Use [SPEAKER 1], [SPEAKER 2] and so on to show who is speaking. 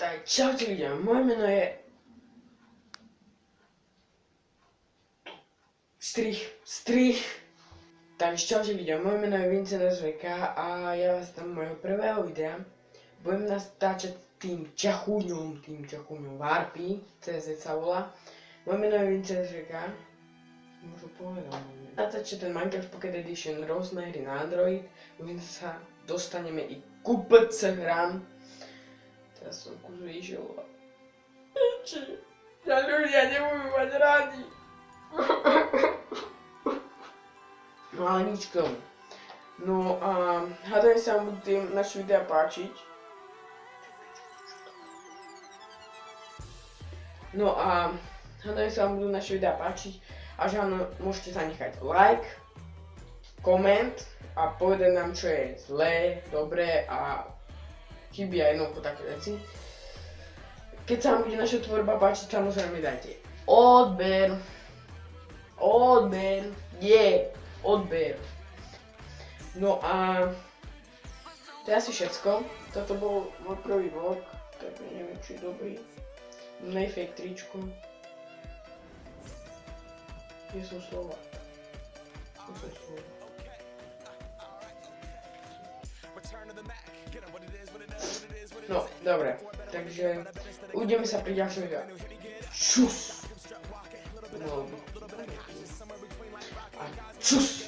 [SPEAKER 1] Tak čaute ľudia, moje meno je Strich. Takže čaute ľudia, moje meno je Vincent SVK a ja vás tam mojho prvého videa budem natáčať tým čachúňom Warpy, CZ sa volá. Moje meno je Vincent SVK. Môžu povedať. Natáčať ten Minecraft Pocket Edition rôzne hry na Android, my sa dostaneme i ku PC hrám. Teraz som kus vyšiel. Ja ľudia nebudú mať rádi. No ale nič k tomu. No a hádam sa vám budú naše videa páčiť. No a hádam sa vám budú naše videa páčiť. A že áno, môžete zanechať like, koment a povedať nám, čo je zlé, dobré a chyby a jednoducho také veci. Keď sa vám bude naša tvorba páčiť, samozrejme dajte odber. No a to je asi všetko. Toto bol môj prvý vlog, tak neviem, či je dobrý. Nejfake tričko. Ja som Slovák. No, dobre, takže uvidíme sa pri ďalšom videu. Čus! A čus!